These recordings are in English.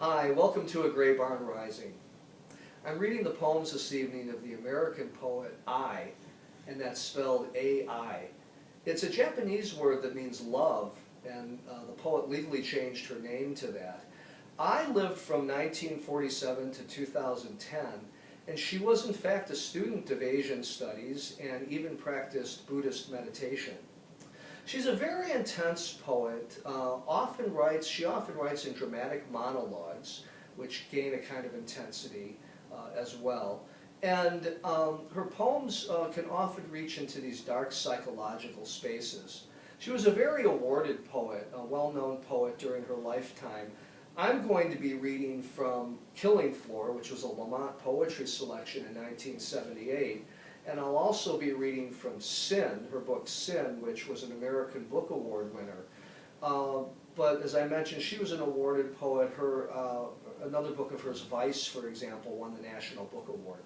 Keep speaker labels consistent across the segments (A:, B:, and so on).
A: Hi, welcome to A Gray Barn Rising. I'm reading the poems this evening of the American poet Ai, and that's spelled A-I. It's a Japanese word that means love, and the poet legally changed her name to that. Ai lived from 1947 to 2010, and she was in fact a student of Asian studies and even practiced Buddhist meditation. She's a very intense poet. She often writes in dramatic monologues, which gain a kind of intensity as well. And her poems can often reach into these dark psychological spaces. She was a very awarded poet, a well-known poet during her lifetime. I'm going to be reading from Killing Floor, which was a Lamont poetry selection in 1978. And I'll also be reading from Sin, her book Sin, which was an American Book Award winner. But as I mentioned, she was an awarded poet. Another book of hers, Vice, for example, won the National Book Award.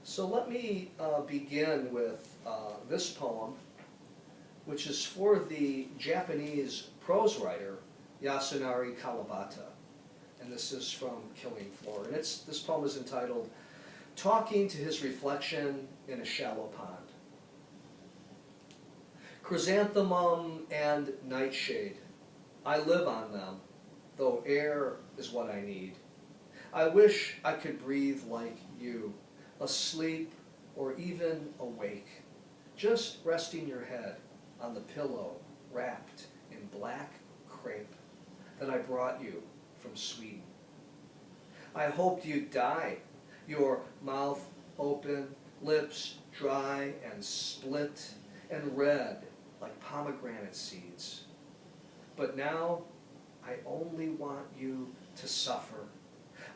A: So let me begin with this poem, which is for the Japanese prose writer Yasunari Kawabata. And this is from Killing Floor. And this poem is entitled Talking to His Reflection in a Shallow Pond. Chrysanthemum and nightshade, I live on them, though air is what I need. I wish I could breathe like you, asleep or even awake, just resting your head on the pillow wrapped in black crepe that I brought you from Sweden. I hoped you'd die, your mouth open, lips dry and split and red like pomegranate seeds. But now I only want you to suffer.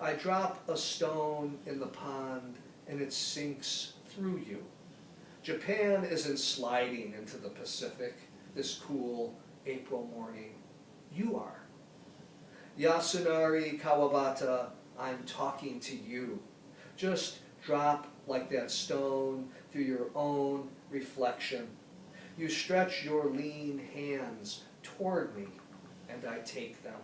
A: I drop a stone in the pond and it sinks through you. Japan isn't sliding into the Pacific this cool April morning. You are. Yasunari Kawabata, I'm talking to you. Just drop like that stone through your own reflection. You stretch your lean hands toward me, and I take them.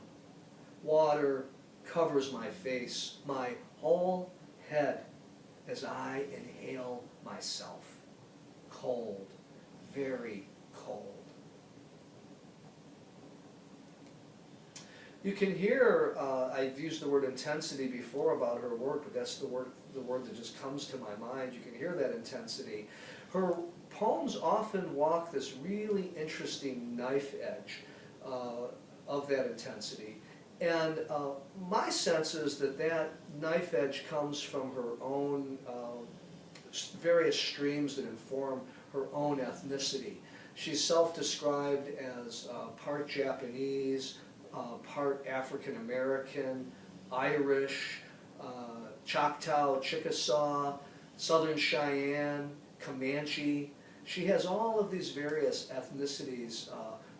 A: Water covers my face, my whole head, as I inhale myself. Cold, very cold. You can hear, I've used the word intensity before about her work, but that's the word that just comes to my mind. You can hear that intensity. Her poems often walk this really interesting knife edge of that intensity. And my sense is that that knife edge comes from her own various streams that inform her own ethnicity. She's self-described as part Japanese, part African American, Irish, Choctaw, Chickasaw, Southern Cheyenne, Comanche. She has all of these various ethnicities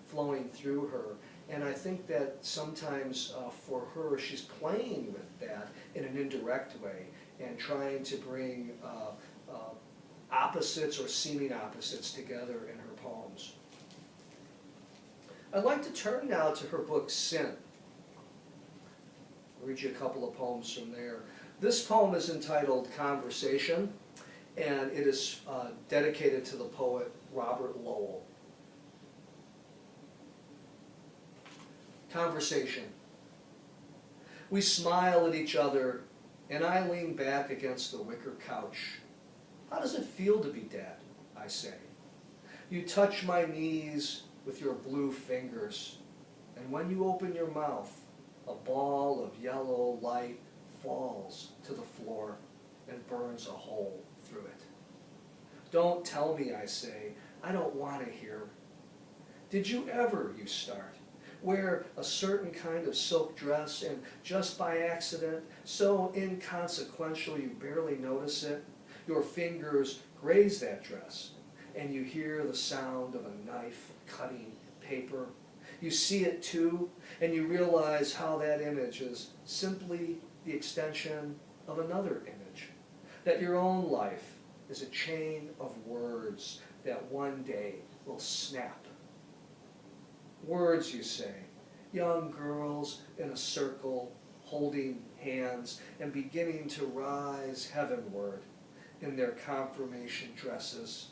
A: flowing through her. And I think that sometimes for her, she's playing with that in an indirect way and trying to bring opposites or seeming opposites together in her poems. I'd like to turn now to her book, Sin. I'll read you a couple of poems from there. This poem is entitled Conversation, and it is dedicated to the poet Robert Lowell. Conversation. We smile at each other, and I lean back against the wicker couch. How does it feel to be dead? I say. You touch my knees with your blue fingers, and when you open your mouth, a ball of yellow light falls to the floor and burns a hole through it. Don't tell me, I say. I don't want to hear. Did you ever, you start, wear a certain kind of silk dress and just by accident, so inconsequential you barely notice it, your fingers graze that dress and you hear the sound of a knife cutting paper. You see it too, and you realize how that image is simply the extension of another image. That your own life is a chain of words that one day will snap. Words, you say, young girls in a circle, holding hands and beginning to rise heavenward in their confirmation dresses,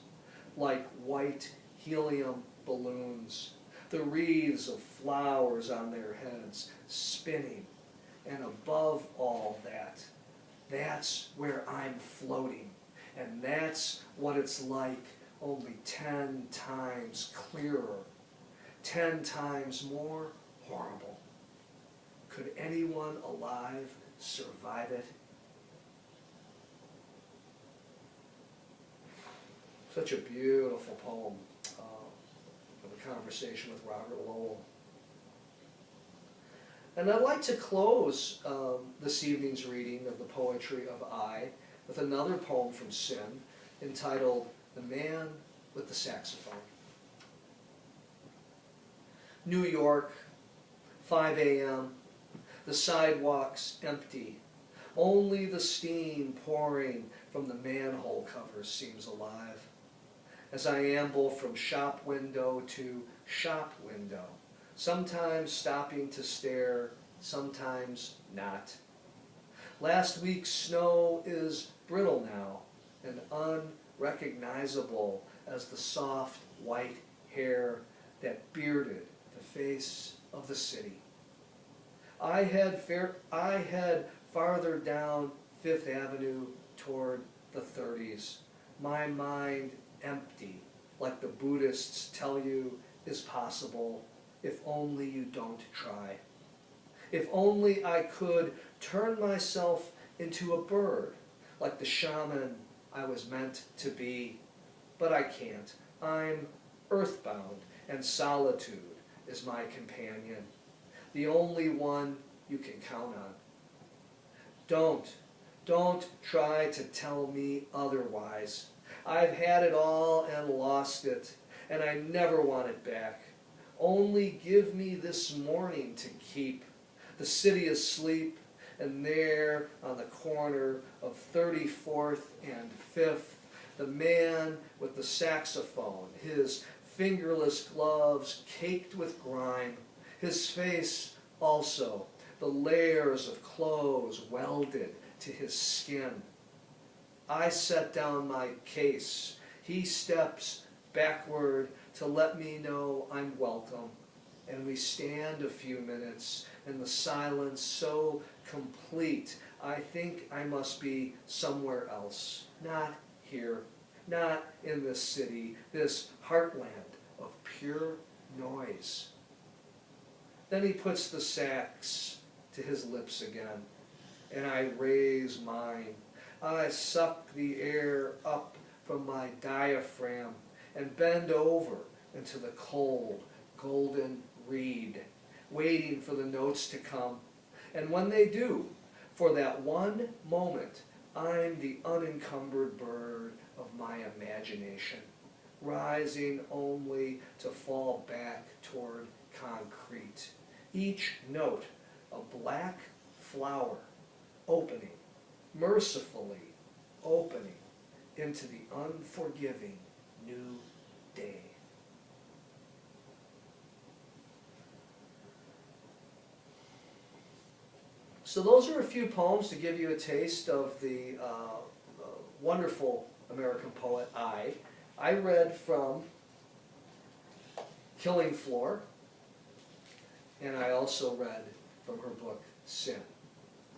A: like white helium balloons, the wreaths of flowers on their heads spinning. And above all that, that's where I'm floating. And that's what it's like, only 10 times clearer, 10 times more horrible. Could anyone alive survive it? Such a beautiful poem of a conversation with Robert Lowell. And I'd like to close this evening's reading of the poetry of I with another poem from Sin entitled The Man with the Saxophone. New York, 5 a.m., the sidewalks empty. Only the steam pouring from the manhole covers seems alive. As I amble from shop window to shop window, sometimes stopping to stare, sometimes not. Last week's snow is brittle now and unrecognizable as the soft white hair that bearded the face of the city. I head farther down Fifth Avenue toward the 30s, my mind empty, like the Buddhists tell you is possible if only you don't try. If only I could turn myself into a bird, like the shaman I was meant to be. But I can't. I'm earthbound, and solitude is my companion, the only one you can count on. Don't try to tell me otherwise. I've had it all and lost it, and I never want it back. Only give me this morning to keep. The city asleep, and there on the corner of 34th and 5th, the man with the saxophone, his fingerless gloves caked with grime, his face also, the layers of clothes welded to his skin. I set down my case. He steps backward to let me know I'm welcome. And we stand a few minutes in the silence so complete, I think I must be somewhere else. Not here, not in this city, this heartland of pure noise. Then he puts the sax to his lips again, and I raise mine. I suck the air up from my diaphragm and bend over into the cold, golden reed, waiting for the notes to come. And when they do, for that one moment, I'm the unencumbered bird of my imagination, rising only to fall back toward concrete. Each note a black flower opening, mercifully opening into the unforgiving new day. So those are a few poems to give you a taste of the wonderful American poet I read from Killing Floor, and I also read from her book, Sin.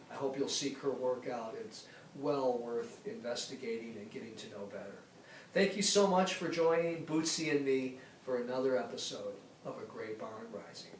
A: I hope you'll seek her work out. It's well worth investigating and getting to know better. Thank you so much for joining Bootsy and me for another episode of A Great Barn Rising.